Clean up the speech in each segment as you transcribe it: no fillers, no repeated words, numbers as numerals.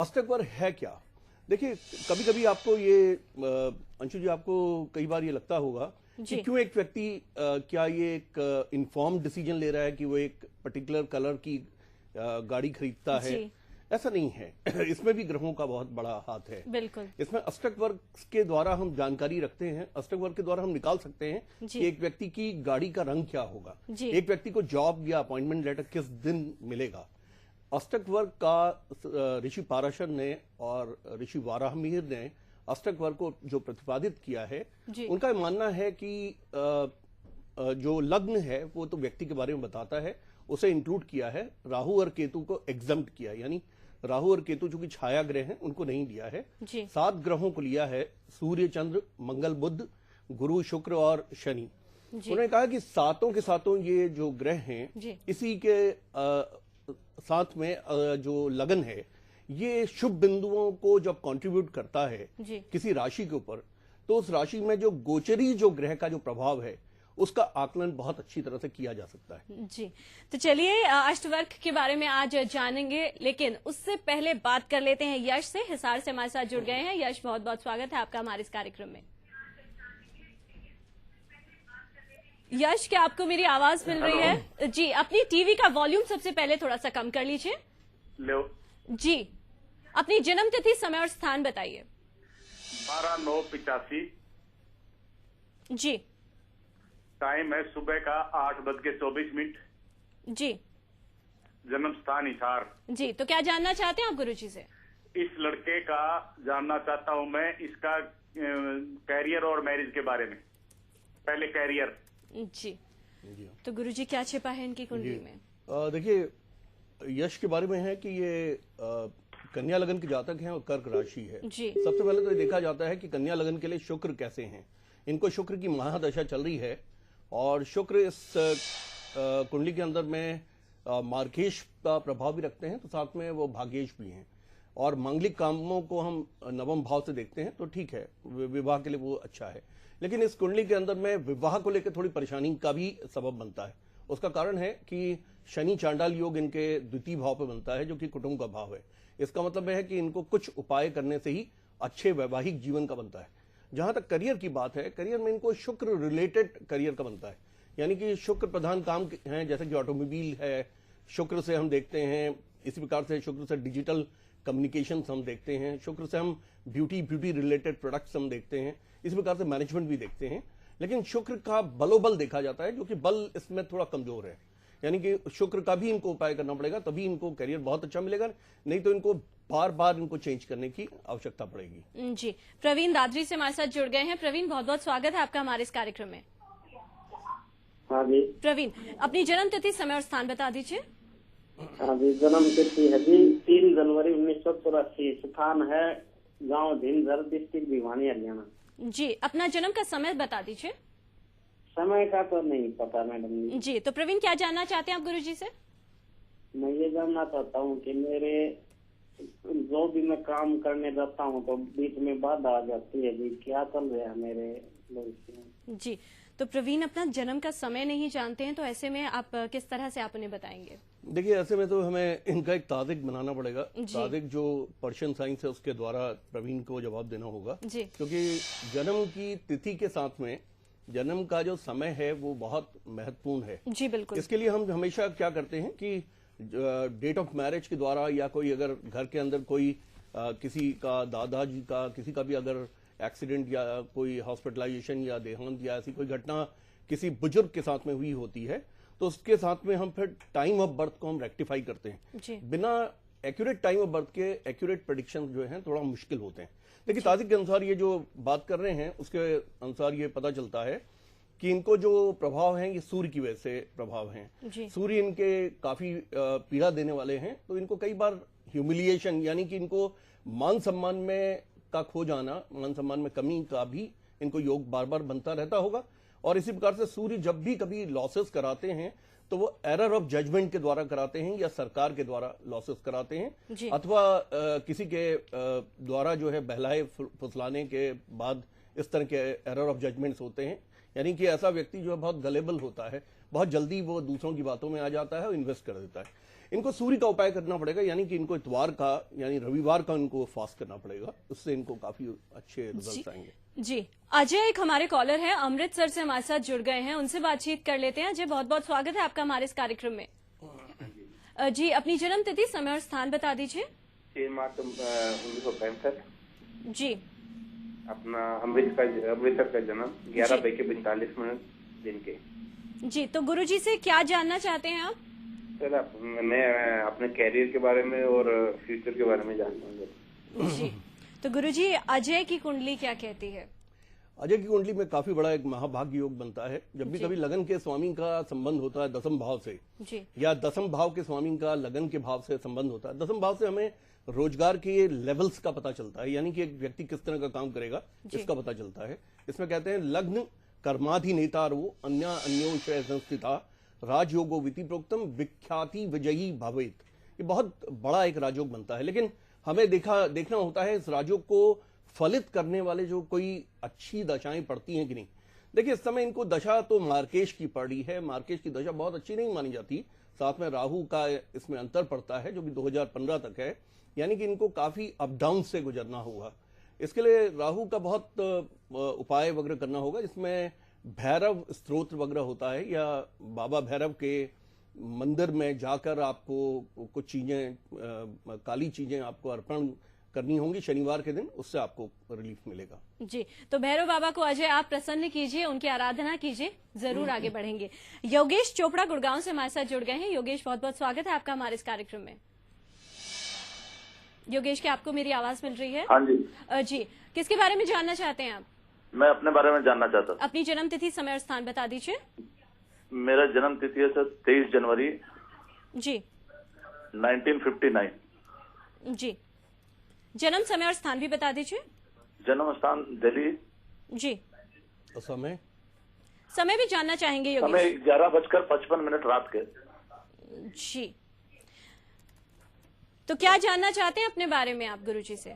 अष्टक वर्ग है क्या? देखिए, कभी कभी आपको ये अंशु जी, आपको कई बार ये लगता होगा कि क्यों एक व्यक्ति क्या ये एक इन्फॉर्म डिसीजन ले रहा है कि वो एक पर्टिकुलर कलर की गाड़ी खरीदता है। ऐसा नहीं है। इसमें भी ग्रहों का बहुत बड़ा हाथ है। बिल्कुल। इसमें अष्टक वर्ग के द्वारा हम जानकारी रखते हैं, अष्टक वर्ग के द्वारा हम निकाल सकते हैं कि एक व्यक्ति की गाड़ी का रंग क्या होगा, एक व्यक्ति को जॉब या अपॉइंटमेंट लेटर किस दिन मिलेगा। अष्टक वर्ग का ऋषि पाराशर ने और ऋषि वाराहमिहिर ने अष्टक वर्ग को जो प्रतिपादित किया है, उनका मानना है कि जो लग्न है वो तो व्यक्ति के बारे में बताता है, उसे इंक्लूड किया है, राहु और केतु को एग्जम्प्ट किया, यानी राहु और केतु चूंकि छाया ग्रह हैं उनको नहीं लिया है। 7 ग्रहों को लिया है, सूर्य, चंद्र, मंगल, बुध, गुरु, शुक्र और शनि। उन्होंने कहा कि सातों के सातों ये जो ग्रह हैं, इसी के साथ में जो लगन है, ये शुभ बिंदुओं को जब कंट्रीब्यूट करता है किसी राशि के ऊपर, तो उस राशि में जो गोचरी जो ग्रह का जो प्रभाव है उसका आकलन बहुत अच्छी तरह से किया जा सकता है। जी, तो चलिए अष्टवर्ग के बारे में आज जानेंगे, लेकिन उससे पहले बात कर लेते हैं यश से। हिसार से हमारे साथ जुड़ गए हैं। यश, बहुत बहुत स्वागत है आपका हमारे इस कार्यक्रम में। यश, क्या आपको मेरी आवाज मिल रही है? जी, अपनी टीवी का वॉल्यूम सबसे पहले थोड़ा सा कम कर लीजिए। जी, अपनी जन्म तिथि, समय और स्थान बताइए। 12/9/85। जी, टाइम है सुबह का 8:24। जी, जन्म स्थान हिसार। जी, तो क्या जानना चाहते हैं आप गुरुजी से? इस लड़के का जानना चाहता हूं मैं, इसका कैरियर और मैरिज के बारे में। पहले कैरियर। जी, तो गुरुजी क्या छिपा है इनकी कुंडली में? देखिए, यश के बारे में है कि ये कन्या लगन के जातक हैं और कर्क राशि है। सबसे पहले तो ये देखा जाता है कि कन्या लगन के लिए शुक्र कैसे हैं। इनको शुक्र की महादशा चल रही है और शुक्र इस कुंडली के अंदर में मार्गेश का प्रभाव भी रखते हैं, तो साथ में वो भाग्येश भी हैं। और मांगलिक कामों को हम नवम भाव से देखते हैं तो ठीक है, विवाह के लिए वो अच्छा है। लेकिन इस कुंडली के अंदर में विवाह को लेकर थोड़ी परेशानी का भी सबब बनता है। उसका कारण है कि शनि चांडाल योग इनके द्वितीय भाव पर बनता है, जो कि कुटुंब का भाव है। इसका मतलब है कि इनको कुछ उपाय करने से ही अच्छे वैवाहिक जीवन का बनता है। जहां तक करियर की बात है, करियर में इनको शुक्र रिलेटेड करियर का बनता है, यानी कि शुक्र प्रधान काम हैं, जैसे कि ऑटोमोबाइल है, शुक्र से हम देखते हैं। इसी प्रकार से शुक्र से डिजिटल कम्युनिकेशन हम देखते हैं, शुक्र से हम ब्यूटी रिलेटेड प्रोडक्ट्स हम देखते हैं, इसी प्रकार से मैनेजमेंट भी देखते हैं। लेकिन शुक्र का बलोबल देखा जाता है, जो कि बल इसमें थोड़ा कमजोर है, यानी कि शुक्र का भी इनको उपाय करना पड़ेगा, तभी इनको करियर बहुत अच्छा मिलेगा, नहीं तो इनको बार बार इनको चेंज करने की आवश्यकता पड़ेगी। जी, प्रवीण दादरी से हमारे साथ जुड़ गए हैं। प्रवीण, बहुत बहुत स्वागत है आपका हमारे इस कार्यक्रम में। हाँ जी। प्रवीण, अपनी जन्म तिथि, समय और स्थान बता दीजिए। हाँ जी, जन्म तिथि है जी 3 जनवरी 1984। स्थान है गांव धिनझर, डिस्ट्रिक्ट भिवानी, हरियाणा। जी, अपना जन्म का समय बता दीजिए। समय का तो नहीं पता मैडम जी, तो प्रवीण क्या जानना चाहते हैं आप गुरुजी से? मैं ये जानना चाहता हूँ कि मेरे जो भी मैं काम करने जाता हूँ तो बीच में बाधा आ जाती है जी, क्या चल रहा है मेरे भविष्य में? जी, तो प्रवीण अपना जन्म का समय नहीं जानते हैं, तो ऐसे में आप किस तरह से आप उन्हें बताएंगे? देखिए, ऐसे में तो हमें इनका एक तारिक बनाना पड़ेगा। तारिक जो पर्शियन साइंस है उसके द्वारा प्रवीण को जवाब देना होगा, क्योंकि जन्म की तिथि के साथ में जन्म का जो समय है वो बहुत महत्वपूर्ण है। जी बिल्कुल। इसके लिए हम हमेशा क्या करते हैं कि डेट ऑफ मैरिज के द्वारा, या कोई अगर घर के अंदर कोई किसी का, दादाजी का, किसी का भी अगर एक्सीडेंट या कोई हॉस्पिटलाइजेशन या देहांत या ऐसी कोई घटना किसी बुजुर्ग के साथ में हुई होती है, तो उसके साथ में हम फिर टाइम ऑफ बर्थ को हम रेक्टिफाई करते हैं। बिना एक्यूरेट टाइम ऑफ बर्थ के एक्यूरेट प्रेडिक्शन जो है थोड़ा मुश्किल होते हैं। देखिए, तारीख के अनुसार ये जो बात कर रहे हैं उसके अनुसार ये पता चलता है कि इनको जो प्रभाव हैं ये सूर्य की वजह से प्रभाव हैं। सूर्य इनके काफी पीड़ा देने वाले हैं, तो इनको कई बार ह्यूमिलिएशन, यानी कि इनको मान सम्मान में का खो जाना, मान सम्मान में कमी का भी इनको योग बार बार बनता रहता होगा। और इसी प्रकार से सूर्य जब भी कभी लॉसेस कराते हैं तो वो एरर ऑफ जजमेंट के द्वारा कराते हैं, या सरकार के द्वारा लॉसेस कराते हैं, अथवा किसी के द्वारा जो है बहलाए फुसलाने के बाद इस तरह के एरर ऑफ जजमेंट्स होते हैं। यानी कि ऐसा व्यक्ति जो है बहुत गलेबल होता है, बहुत जल्दी वो दूसरों की बातों में आ जाता है और इन्वेस्ट कर देता है। इनको सूर्य का उपाय करना पड़ेगा, यानी कि इनको इतवार का यानी रविवार का इनको फास्ट करना पड़ेगा, उससे इनको काफी अच्छे रिजल्ट आएंगे। जी, अजय एक हमारे कॉलर हैं, अमृतसर से हमारे साथ जुड़ गए हैं, उनसे बातचीत कर लेते हैं। अजय, बहुत बहुत स्वागत है आपका हमारे इस कार्यक्रम में। जी, अपनी जन्म तिथि, समय और स्थान बता दीजिए। 6 मार्च 1965। जी, अपना अमृतसर का जन्म 11:45 दिन के। जी, तो गुरुजी से क्या जानना चाहते हैं आप? सर, मैं अपने कैरियर के बारे में और फ्यूचर के बारे में जानना हूँ। जी, तो गुरुजी अजय की कुंडली क्या कहती है? अजय की कुंडली में काफी बड़ा एक महाभाग्य योग बनता है। जब भी कभी लगन के स्वामी का संबंध होता है दसम भाव से, या दसम भाव के स्वामी का लगन के भाव से संबंध होता है, दसम भाव से हमें रोजगार के लेवल्स का पता चलता है, यानी कि एक व्यक्ति किस तरह का काम करेगा इसका पता चलता है। इसमें कहते हैं लग्न कर्माधिनेतारो अन्यो संस्थिता राजयोगो विधि प्रोक्तम विख्याति विजयी भवेत। ये बहुत बड़ा एक राजयोग बनता है, लेकिन हमें देखना होता है इस राजयोग को फलित करने वाले जो कोई अच्छी दशाएं पड़ती हैं कि नहीं। देखिए, इस समय इनको दशा तो मार्केश की पड़ी है, मार्केश की दशा बहुत अच्छी नहीं मानी जाती, साथ में राहु का इसमें अंतर पड़ता है जो भी 2015 तक है, यानी कि इनको काफी अप डाउन से गुजरना होगा। इसके लिए राहु का बहुत उपाय वगैरह करना होगा, जिसमें भैरव स्तोत्र वगैरह होता है, या बाबा भैरव के मंदिर में जाकर आपको कुछ चीजें, काली चीजें आपको अर्पण करनी होंगी शनिवार के दिन, उससे आपको रिलीफ मिलेगा। जी, तो भैरव बाबा को अजय आप प्रसन्न कीजिए, उनकी आराधना कीजिए, जरूर आगे बढ़ेंगे। योगेश चोपड़ा गुड़गांव से हमारे साथ जुड़ गए हैं। योगेश, बहुत बहुत स्वागत है आपका हमारे इस कार्यक्रम में। योगेश, क्या आपको मेरी आवाज मिल रही है? हाँ जी। जी, किसके बारे में जानना चाहते हैं आप? मैं अपने बारे में जानना चाहता हूँ। अपनी जन्म तिथि, समय और स्थान बता दीजिए। मेरा जन्म तिथि है सर 23 जनवरी जी 1959। जी, जन्म समय और स्थान भी बता दीजिए। जन्म स्थान दिल्ली। जी, तो समय भी जानना चाहेंगे योगेश? समय 11:55 रात के। जी, तो क्या जानना चाहते हैं अपने बारे में आप गुरुजी से?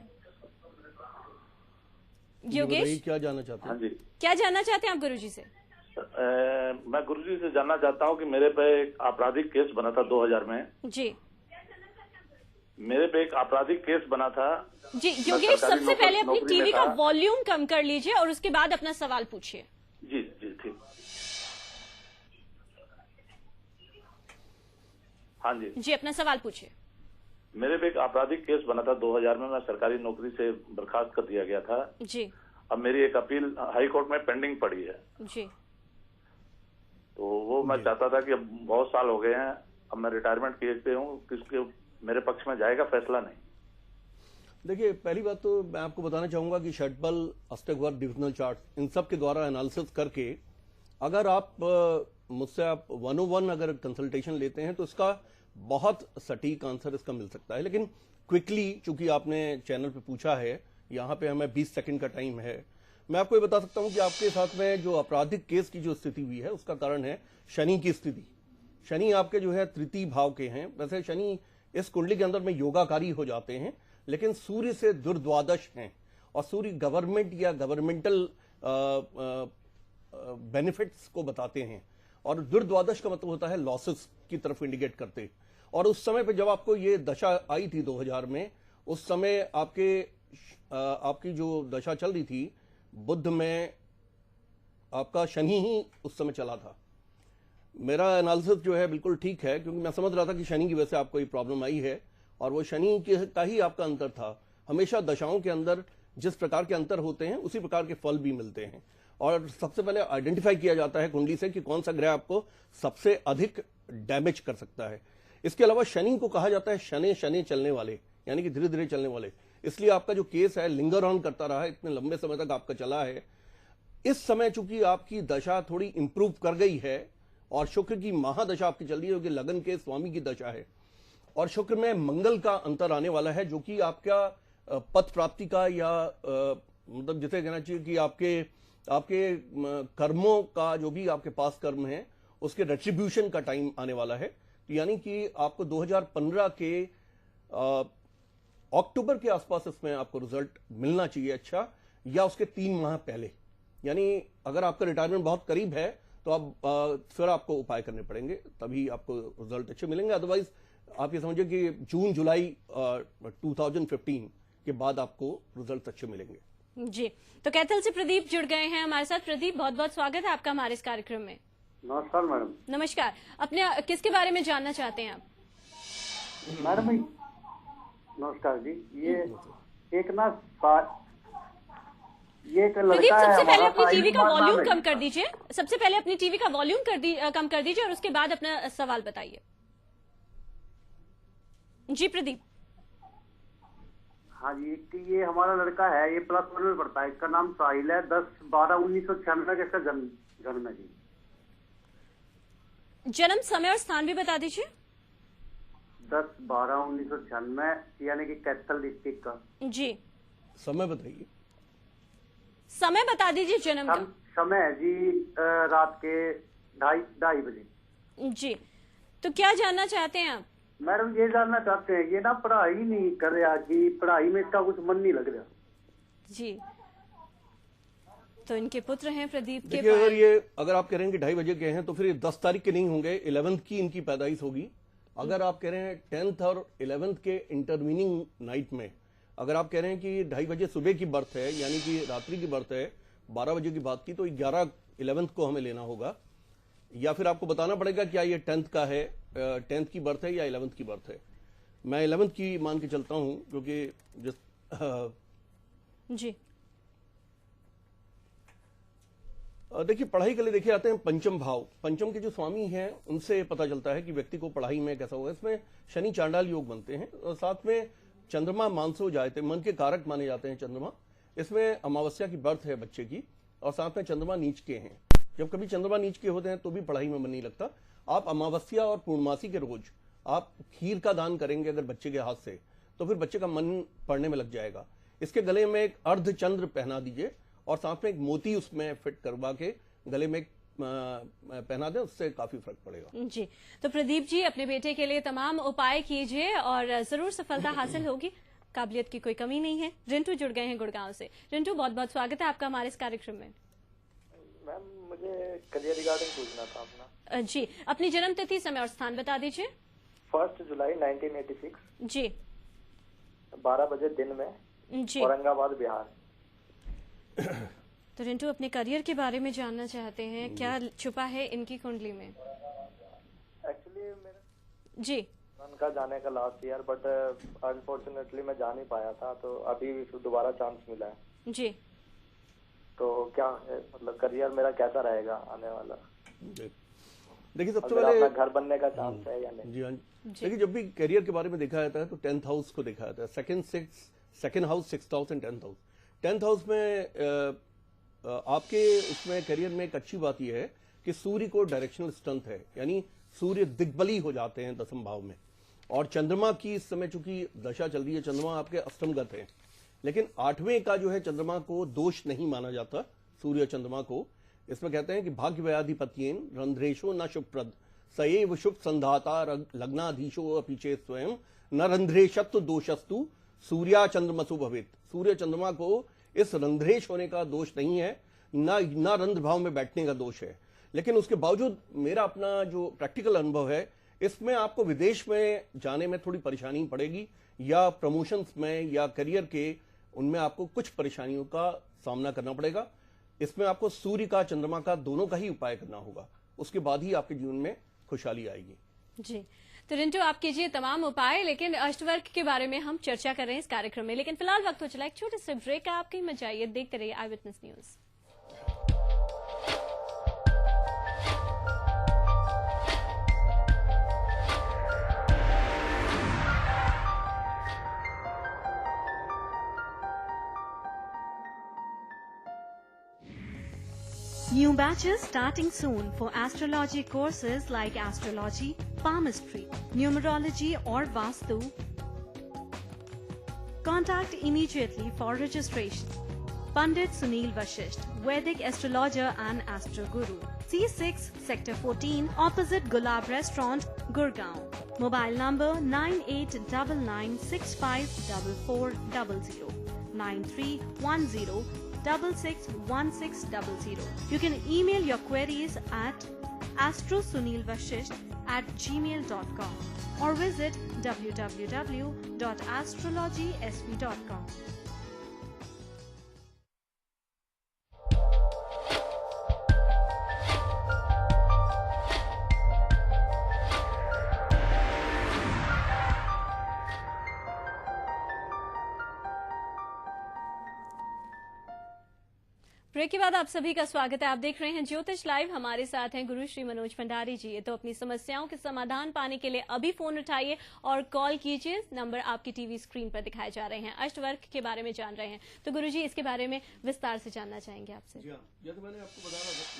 योगेश, क्या जानना चाहते हैं? हाँ जी, क्या जानना चाहते हैं आप गुरुजी से? मैं गुरुजी से जानना चाहता हूँ कि मेरे पे एक आपराधिक केस बना था 2000 में। जी, मेरे पे एक आपराधिक केस बना था। जी योगेश, सबसे पहले अपनी टीवी का वॉल्यूम कम कर लीजिए और उसके बाद अपना सवाल पूछिए। जी जी ठीक। हाँ जी जी, अपना सवाल पूछिए। मेरे पे एक आपराधिक केस बना था 2000 में, मैं सरकारी नौकरी से बर्खास्त कर दिया गया था। जी, अब मेरी एक अपील हाई कोर्ट में पेंडिंग पड़ी है। जी, तो वो मैं चाहता था कि अब बहुत साल हो गए हैं, अब मैं रिटायरमेंट किए हूँ, किसके मेरे पक्ष में जाएगा फैसला नहीं। देखिए, पहली बात तो मैं आपको बताना चाहूंगा कि षटबल, अष्टकवर्ग, डिविजनल चार्ट, इन सब के द्वारा एनालिसिस करके अगर आप मुझसे आप 101 अगर कंसल्टेशन लेते हैं तो इसका बहुत सटीक आंसर इसका मिल सकता है। लेकिन क्विकली, चूंकि आपने चैनल पे पूछा है, यहाँ पे हमें 20 सेकंड का टाइम है, मैं आपको ये बता सकता हूँ कि आपके साथ में जो आपराधिक केस की जो स्थिति हुई है उसका कारण है शनि की स्थिति। शनि आपके जो है तृतीय भाव के हैं। वैसे शनि इस कुंडली के अंदर में योगाकारी हो जाते हैं, लेकिन सूर्य से दुर्द्वादश हैं, और सूर्य गवर्नमेंट या गवर्नमेंटल बेनिफिट्स को बताते हैं, और दुर्द्वादश का मतलब होता है लॉसेस की तरफ इंडिकेट करते। और उस समय पे जब आपको ये दशा आई थी 2000 में, उस समय आपकी जो दशा चल रही थी, बुध में आपका शनि ही उस समय चला था। मेरा एनालिसिस जो है बिल्कुल ठीक है, क्योंकि मैं समझ रहा था कि शनि की वजह से आपको ये प्रॉब्लम आई है, और वो शनि का ही आपका अंतर था। हमेशा दशाओं के अंदर जिस प्रकार के अंतर होते हैं उसी प्रकार के फल भी मिलते हैं, और सबसे पहले आइडेंटिफाई किया जाता है कुंडली से कि कौन सा ग्रह आपको सबसे अधिक डैमेज कर सकता है। इसके अलावा शनि को कहा जाता है शनि शनि चलने वाले, यानी कि धीरे धीरे चलने वाले। इसलिए आपका जो केस है लिंगर ऑन करता रहा है, इतने लंबे समय तक आपका चला है। इस समय चूंकि आपकी दशा थोड़ी इंप्रूव कर गई है, और शुक्र की महादशा आपकी चल रही है, जो कि लगन के स्वामी की दशा है, और शुक्र में मंगल का अंतर आने वाला है, जो कि आपका पद प्राप्ति का या मतलब जिसे कहना चाहिए कि आपके कर्मों का जो भी आपके पास कर्म है उसके रेट्रीब्यूशन का टाइम आने वाला है। यानी कि आपको 2015 के अक्टूबर के आसपास इसमें आपको रिजल्ट मिलना चाहिए अच्छा, या उसके 3 माह पहले। यानी अगर आपका रिटायरमेंट बहुत करीब है तो अब फिर आपको उपाय करने पड़ेंगे, तभी आपको रिजल्ट अच्छे मिलेंगे। अदरवाइज आप ये समझिए कि जून जुलाई 2015 के बाद आपको रिजल्ट अच्छे मिलेंगे। जी, तो कैथल से प्रदीप जुड़ गए हैं हमारे साथ। प्रदीप, बहुत बहुत स्वागत है आपका हमारे इस कार्यक्रम में। नमस्कार मैडम। नमस्कार, अपने किसके बारे में जानना चाहते हैं आप? मैडम नमस्कार जी, ये एक ना ये एक प्रदीप, लड़का है सबसे पहले हमारा, अपनी टीवी का आयुष्मान नाम वॉल्यूम है। कम कर दीजिए। सबसे पहले अपनी टीवी का वॉल्यूम कम कर दीजिए और उसके बाद अपना सवाल बताइए। जी प्रदीप। हाँ जी, कि ये हमारा लड़का है, ये +1 में पढ़ता है, इसका नाम साहिल है, 10/12/1996 का इसका जन्म है जी। जन्म समय और स्थान भी बता दीजिए। 10/12/1996 यानी कि कैथल डिस्ट्रिक्ट का। जी, समय बताइए। समय बता दीजिए जन्म का। समय है जी रात के 2:30 बजे। जी, तो क्या जानना चाहते हैं आप? मैडम ये जानना चाहते हैं, ये ना पढ़ाई नहीं कर रहा जी, पढ़ाई में इसका कुछ मन नहीं लग रहा। जी, तो इनके पुत्र हैं प्रदीप के देखिए, अगर आप कह रहे हैं कि 2:30 बजे के हैं तो फिर 10 तारीख के नहीं होंगे, 11th की इनकी पैदाइश होगी। अगर आप कह रहे हैं 10th और 11th के इंटरवीनिंग नाइट में, अगर आप कह रहे हैं कि 2:30 बजे सुबह की बर्थ है, यानी कि रात्रि की बर्थ है, 12 बजे की बात की, तो 11/11 को हमें लेना होगा, या फिर आपको बताना पड़ेगा क्या ये 10th का है, 10th की बर्थ है या 11th की बर्थ है। मैं 11th की मान के चलता हूं, क्योंकि जी देखिए, पढ़ाई के लिए देखे जाते हैं पंचम भाव, पंचम के जो स्वामी हैं उनसे पता चलता है कि व्यक्ति को पढ़ाई में कैसा होगा। इसमें शनि चांडाल योग बनते हैं और साथ में चंद्रमा मानसो जाते, मन के कारक माने जाते हैं चंद्रमा। इसमें अमावस्या की बर्थ है बच्चे की, और साथ में चंद्रमा नीच के हैं। जब कभी चंद्रमा नीच के होते हैं तो भी पढ़ाई में मन नहीं लगता। आप अमावस्या और पूर्णमासी के रोज आप खीर का दान करेंगे अगर बच्चे के हाथ से, तो फिर बच्चे का मन पढ़ने में लग जाएगा। इसके गले में एक अर्धचंद्र पहना दीजिए और साथ में एक मोती उसमें फिट करवा के गले में पहना दें, उससे काफी फर्क पड़ेगा। जी, तो प्रदीप जी अपने बेटे के लिए तमाम उपाय कीजिए और जरूर सफलता हासिल होगी। काबिलियत की कोई कमी नहीं है। रिंटू जुड़ गए हैं गुड़गांव से। रिंटू, बहुत बहुत स्वागत है आपका हमारे इस कार्यक्रम में। मैम, मुझे करियर रिगार्डिंग पूछना था अपना। जी, अपनी जन्म तिथि, समय और स्थान बता दीजिए। 1 जुलाई 1986। जी, 12 बजे दिन में, जी, औरंगाबाद, बिहार। तो रिंटू अपने करियर के बारे में जानना चाहते हैं, क्या छुपा है इनकी कुंडली में? एक्चुअली मेरा जी उनका जाने का लास्ट ईयर, बट अनफॉर्चुनेटली मैं जा नहीं पाया था, तो अभी दोबारा चांस मिला है। जी, तो क्या है, मतलब करियर मेरा कैसा रहेगा आने वाला? देखिए, सबसे अगर पहले अपना घर बनने का चांस है या नहीं? जी हाँ, देखिए, जब भी करियर के बारे में देखा जाता है तो 10th हाउस को देखा जाता है। Second house, 6th house and 10th house. 10th house में आपके उसमें करियर में एक अच्छी बात यह है कि सूर्य को डायरेक्शनल स्ट्रेंथ है, यानी सूर्य दिग्बली हो जाते हैं 10th भाव में। और चंद्रमा की इस समय चूंकि दशा चल रही है, चंद्रमा आपके अष्टमगत है, लेकिन 8वें का जो है चंद्रमा को दोष नहीं माना जाता सूर्य चंद्रमा को। इसमें कहते हैं कि भाग्य व्याधिपत्येन रंध्रेशो न शुभप्रद सएव शुभ संधाता लग्नाधीशो अपीचे स्वयं न रंध्रेशत्व दोषस्तु सूर्या चंद्रमसु भवेत। सूर्य चंद्रमा को इस रंध्रेश होने का दोष नहीं है, न रंध्र भाव में बैठने का दोष है। लेकिन उसके बावजूद मेरा अपना जो प्रैक्टिकल अनुभव है, इसमें आपको विदेश में जाने में थोड़ी परेशानी पड़ेगी, या प्रमोशंस में या करियर के उनमें आपको कुछ परेशानियों का सामना करना पड़ेगा। इसमें आपको सूर्य का, चंद्रमा का, दोनों का ही उपाय करना होगा, उसके बाद ही आपके जीवन में खुशहाली आएगी। जी, तो रिंटू आप कीजिए तमाम उपाय, लेकिन अष्टवर्ग के बारे में हम चर्चा कर रहे हैं इस कार्यक्रम में। लेकिन फिलहाल वक्त हो चला एक छोटे से ब्रेक का। आप कहीं मत जाइए, देखते रहिए eye witness news. New batches starting soon for astrology courses like astrology, palmistry, numerology or Vastu. Contact immediately for registration. Pandit Sunil Vashisht, Vedic astrologer and astro guru. C6 Sector 14 opposite Gulab Restaurant, Gurgaon. Mobile number 9899654400 9310 661600. You can email your queries at astrosunilvashisht@gmail.com. or visit www.astrologysv.com. Break के बाद आप सभी का स्वागत है। आप देख रहे हैं ज्योतिष लाइव। हमारे साथ हैं गुरु श्री मनोज भंडारी जी। तो अपनी समस्याओं के समाधान पाने के लिए अभी फोन उठाइए और कॉल कीजिए। नंबर आपकी टीवी स्क्रीन पर दिखाए जा रहे हैं। अष्टवर्ग के बारे में जान रहे हैं, तो गुरु जी इसके बारे में विस्तार से जानना चाहेंगे आपसे। जी हाँ, जैसे मैं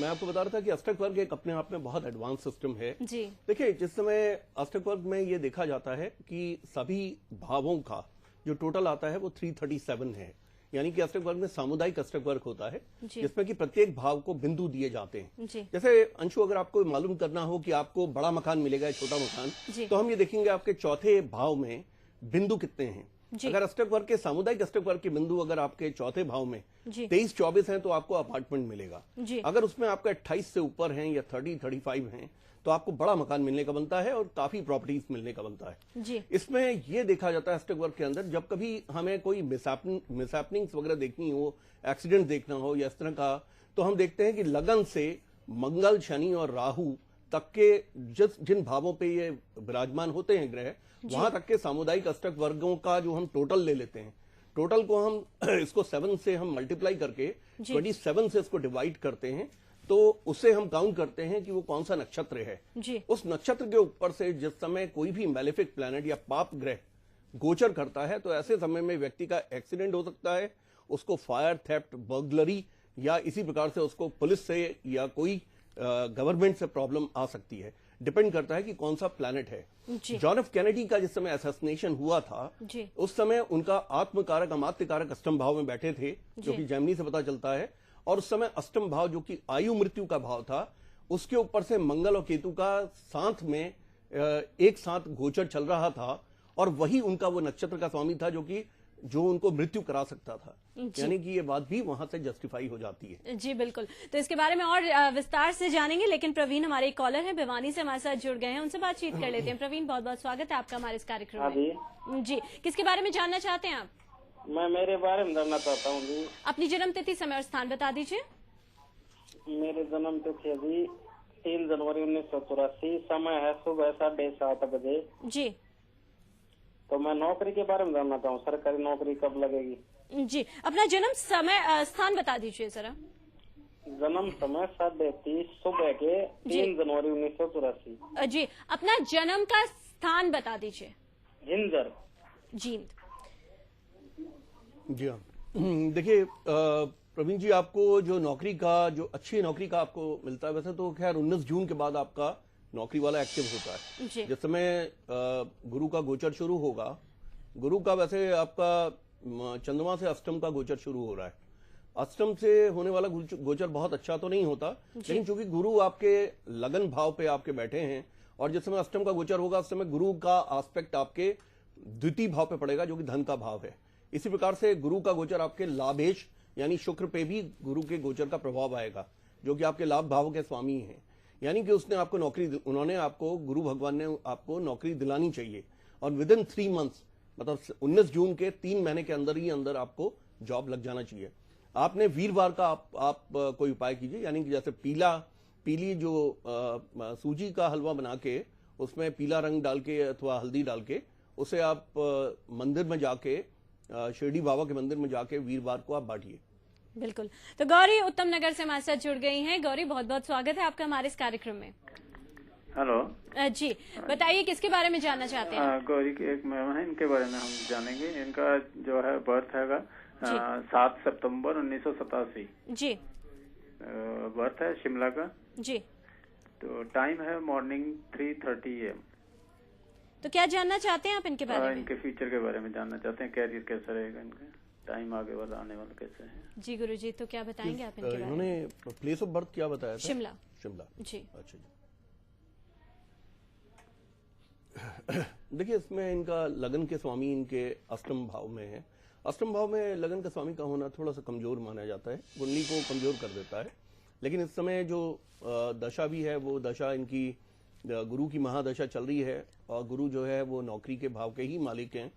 आपको बता रहा था कि अष्टक वर्ग एक अपने आप में बहुत एडवांस सिस्टम है। जी देखिए, जिस समय अष्टक वर्ग में ये देखा जाता है कि सभी भावों का जो टोटल आता है वो 337 है, यानी कि अष्टक वर्ग में सामुदायिक अष्टक वर्ग होता है, जिसमें कि प्रत्येक भाव को बिंदु दिए जाते हैं। जैसे अंशु, अगर आपको मालूम करना हो कि आपको बड़ा मकान मिलेगा या छोटा मकान, तो हम ये देखेंगे आपके चौथे भाव में बिंदु कितने हैं। अगर अष्टक वर्ग के सामुदायिक अष्टक वर्ग के बिंदु अगर आपके चौथे भाव में 23-24 हैं तो आपको अपार्टमेंट मिलेगा। अगर उसमें आपका 28 से ऊपर हैं या 30-35 हैं तो आपको बड़ा मकान मिलने का बनता है और काफी प्रॉपर्टीज मिलने का बनता है। इसमें यह देखा जाता है अष्टक वर्ग के अंदर, जब कभी हमें कोई मिसहैपनिंग्स वगैरह देखनी हो, एक्सीडेंट देखना हो या इस तरह का, तो हम देखते हैं कि लगन से मंगल, शनि और राहु तक के जिन भावों पे ये विराजमान होते हैं ग्रह, वहां तक के सामुदायिक अष्टक वर्गों का जो हम टोटल ले लेते हैं, टोटल को हम इसको 7 से हम मल्टीप्लाई करके 27 से इसको डिवाइड करते हैं, तो उससे हम काउंट करते हैं कि वो कौन सा नक्षत्र है। उस नक्षत्र के ऊपर से जिस समय कोई भी मैलेफिक प्लैनेट या पाप ग्रह गोचर करता है, तो ऐसे समय में व्यक्ति का एक्सीडेंट हो सकता है, उसको फायर, थेफ्ट, बर्गलरी या इसी प्रकार से उसको पुलिस से या कोई गवर्नमेंट से प्रॉब्लम आ सकती है। डिपेंड करता है कि कौन सा प्लैनेट है। जॉन एफ कैनेडी का जिस समय असैसिनेशन हुआ था, उस समय उनका आत्मकारक, अमात्य कारक अष्टम भाव में बैठे थे, जो कि जेमिनी से पता चलता है, और उस समय अष्टम भाव जो कि आयु मृत्यु का भाव था, उसके ऊपर से मंगल और केतु का साथ में एक साथ गोचर चल रहा था, और वही उनका वो नक्षत्र का स्वामी था जो उनको मृत्यु करा सकता था। यानी कि ये बात भी वहां से जस्टिफाई हो जाती है। जी बिल्कुल। तो इसके बारे में और विस्तार से जानेंगे, लेकिन प्रवीण हमारे एक कॉलर हैं, भिवानी से हमारे साथ जुड़ गए हैं, उनसे बातचीत कर लेते हैं। प्रवीण, बहुत बहुत स्वागत है आपका हमारे इस कार्यक्रम में। जी, किसके बारे में जानना चाहते हैं आप? मैं मेरे बारे में जानना चाहता हूँ जी। अपनी जन्म तिथि, समय और स्थान बता दीजिए। मेरे जन्म तिथि अभी 3 जनवरी 1984, समय है सुबह 7:30 बजे। जी। तो मैं नौकरी के बारे में जानना चाहूँ, सरकारी नौकरी कब लगेगी? जी, अपना जन्म समय स्थान बता दीजिए जरा। जन्म समय 7:30 सुबह के 3 जनवरी 1984। जी, अपना जन्म का स्थान बता दीजिए। झिंझर। जींद। जी हाँ, देखिए प्रवीण जी, आपको जो नौकरी का, जो अच्छी नौकरी का आपको मिलता है, वैसे तो खैर 19 जून के बाद आपका नौकरी वाला एक्टिव होता है। जिस समय गुरु का गोचर शुरू होगा, गुरु का वैसे आपका चंद्रमा से अष्टम का गोचर शुरू हो रहा है। अष्टम से होने वाला गोचर बहुत अच्छा तो नहीं होता, लेकिन चूंकि गुरु आपके लगन भाव पे आपके बैठे हैं, और जिस समय अष्टम का गोचर होगा उस समय गुरु का आस्पेक्ट आपके द्वितीय भाव पे पड़ेगा, जो कि धन का भाव है। इसी प्रकार से गुरु का गोचर आपके लाभेश यानी शुक्र पे भी गुरु के गोचर का प्रभाव आएगा, जो कि आपके लाभ भाव के स्वामी हैं। यानी कि उन्होंने आपको, गुरु भगवान ने आपको नौकरी दिलानी चाहिए, और विद इन 3 मंथ्स, मतलब 19 जून के 3 महीने के अंदर ही अंदर आपको जॉब लग जाना चाहिए। आपने वीरवार का आप कोई उपाय कीजिए, यानी कि जैसे पीली जो सूजी का हलवा बना के उसमें पीला रंग डाल के अथवा हल्दी डाल के उसे आप मंदिर में जाके, शिरडी बाबा के मंदिर में जाके वीरवार को आप बांटिए। बिल्कुल। तो गौरी उत्तम नगर से हमारे साथ जुड़ गई हैं। गौरी, बहुत बहुत स्वागत है आपका हमारे इस कार्यक्रम में। हेलो जी, बताइए किसके बारे में जानना चाहते हैं? गौरी की एक मैम है, इनके बारे में हम जानेंगे। इनका जो है बर्थ हैगा 7 सितंबर 1987। जी। बर्थ है शिमला का। जी। तो टाइम है मॉर्निंग 3:30 AM। तो क्या जानना चाहते हैं आप इनके बारे में? इनके फ्यूचर के बारे में जानना चाहते हैं, कैरियर कैसा रहेगा इनका, टाइम आगे वाला आने वाला कैसे है। जी गुरुजी, तो क्या बताएंगे आप इनके बारे में? इन्होंने प्लेस ऑफ बर्थ क्या बताया था? शिमला। जी, अच्छा जी। देखिए, इसमें इनका लगन के स्वामी इनके अष्टम भाव में है। अष्टम भाव में लगन का स्वामी का होना थोड़ा सा कमजोर माना जाता है, कुंडली को कमजोर कर देता है। लेकिन इस समय जो दशा भी है, वो दशा इनकी गुरु की महादशा चल रही है और गुरु जो है वो नौकरी के भाव के ही मालिक हैं,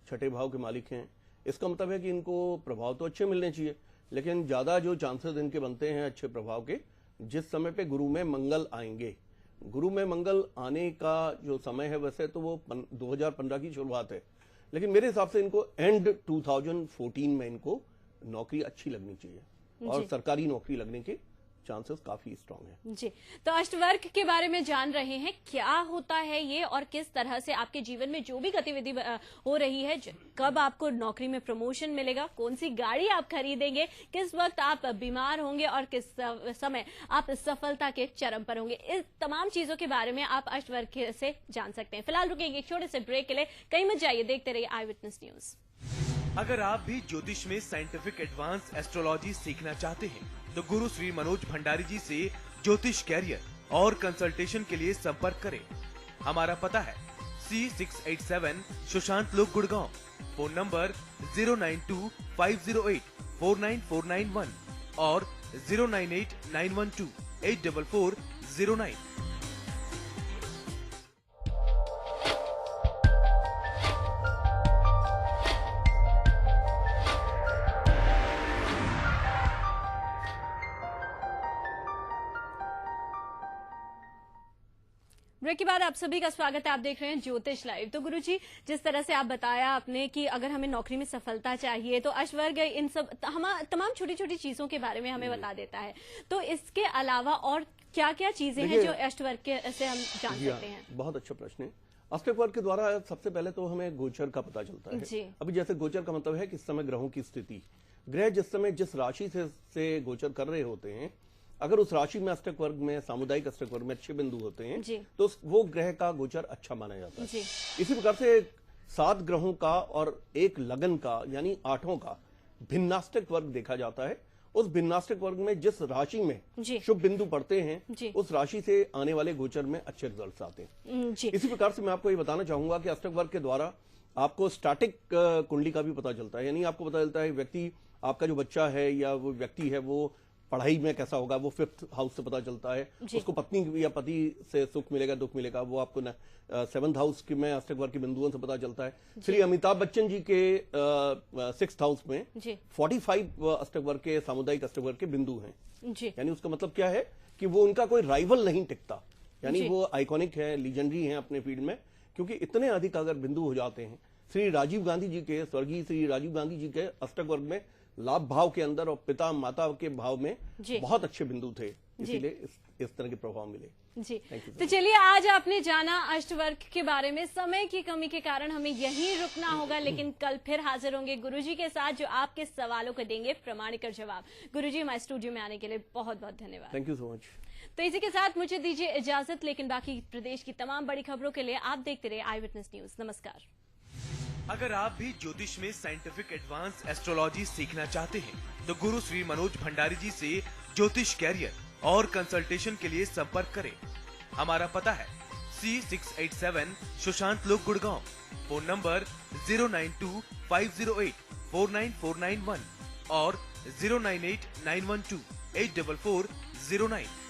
छठे भाव के मालिक हैं। इसका मतलब है कि इनको प्रभाव तो अच्छे मिलने चाहिए, लेकिन ज्यादा जो चांसेस इनके बनते हैं अच्छे प्रभाव के, जिस समय पे गुरु में मंगल आएंगे। गुरु में मंगल आने का जो समय है वैसे तो वो 2015 की शुरुआत है, लेकिन मेरे हिसाब से इनको एंड 2014 में इनको नौकरी अच्छी लगनी चाहिए और सरकारी नौकरी लगने के चांसेस काफी स्ट्रांग हैं। जी, तो अष्टवर्ग के बारे में जान रहे हैं, क्या होता है ये और किस तरह से आपके जीवन में जो भी गतिविधि हो रही है, कब आपको नौकरी में प्रमोशन मिलेगा, कौन सी गाड़ी आप खरीदेंगे, किस वक्त आप बीमार होंगे और किस समय आप सफलता के चरम पर होंगे, इस तमाम चीजों के बारे में आप अष्टवर्ग से जान सकते हैं। फिलहाल रुकेंगे एक छोटे से ब्रेक के लिए, कहीं मत जाइए, देखते रहिए आई विटनेस न्यूज। अगर आप भी ज्योतिष में साइंटिफिक एडवांस एस्ट्रोलॉजी सीखना चाहते हैं तो गुरु श्री मनोज भंडारी जी से ज्योतिष कैरियर और कंसल्टेशन के लिए संपर्क करें। हमारा पता है C687 सुशांत लोक गुड़गांव। फोन नंबर 09250849491 और 09891284409। ब्रेक के बाद आप सभी का स्वागत है। आप देख रहे हैं ज्योतिष लाइव। तो गुरुजी, जिस तरह से आप बताया आपने कि अगर हमें नौकरी में सफलता चाहिए तो अष्टवर्ग इन सब तमाम छोटी छोटी चीजों के बारे में हमें बता देता है। तो इसके अलावा और क्या क्या चीजें हैं जो अष्टवर्ग से हम जान सकते हैं? बहुत अच्छा प्रश्न है। अष्टवर्ग के द्वारा सबसे पहले तो हमें गोचर का पता चलता है। अभी जैसे गोचर का मतलब है कि इस समय ग्रहों की स्थिति, ग्रह जिस समय जिस राशि से गोचर कर रहे होते हैं, अगर उस राशि में अष्टक वर्ग में, सामुदायिक अष्टक वर्ग में अच्छे बिंदु होते हैं तो वो ग्रह का गोचर अच्छा माना जाता है। इसी प्रकार से 7 ग्रहों का और एक लगन का यानी 8 का भिन्नाष्टक वर्ग देखा जाता है। उस भिन्नाष्टक वर्ग में जिस राशि में शुभ बिंदु पड़ते हैं उस राशि से आने वाले गोचर में अच्छे रिजल्ट आते हैं। इसी प्रकार से मैं आपको ये बताना चाहूंगा कि अष्टक वर्ग के द्वारा आपको स्टैटिक कुंडली का भी पता चलता है, यानी आपको पता चलता है व्यक्ति, आपका जो बच्चा है या वो व्यक्ति है वो पढ़ाई में कैसा होगा, वो 5th हाउस से पता चलता है। उसको पत्नी या पति से सुख मिलेगा दुख मिलेगा, वो आपको 7th हाउस में अष्टक वर्ग के बिंदुओं से पता चलता है। श्री अमिताभ बच्चन जी के 6th हाउस में 45 अष्टक वर्ग के, सामुदायिक अष्टक वर्ग के बिंदु हैं। यानी उसका मतलब क्या है कि वो उनका कोई राइवल नहीं टिकता, यानी वो आइकॉनिक है, लीजेंडरी है अपने फील्ड में, क्योंकि इतने अधिक अगर बिंदु हो जाते हैं। श्री राजीव गांधी जी के, स्वर्गीय श्री राजीव गांधी जी के अष्टक वर्ग में लाभ भाव के अंदर और पिता माता के भाव में बहुत अच्छे बिंदु थे, इसीलिए इस तरह के प्रभाव मिले। जी, तो चलिए आज आपने जाना अष्टवर्ग के बारे में। समय की कमी के कारण हमें यहीं रुकना होगा, लेकिन कल फिर हाजिर होंगे गुरुजी के साथ जो आपके सवालों को देंगे प्रमाणिक जवाब। गुरुजी, हमारे स्टूडियो में आने के लिए बहुत बहुत धन्यवाद। Thank you so much. तो इसी के साथ मुझे दीजिए इजाजत, लेकिन बाकी प्रदेश की तमाम बड़ी खबरों के लिए आप देखते रहिए आई विटनेस न्यूज। नमस्कार। अगर आप भी ज्योतिष में साइंटिफिक एडवांस एस्ट्रोलॉजी सीखना चाहते हैं तो गुरु श्री मनोज भंडारी जी से ज्योतिष कैरियर और कंसल्टेशन के लिए संपर्क करें। हमारा पता है C687 सुशांत लोक गुड़गांव। फोन नंबर 09250849491 और 09891284409।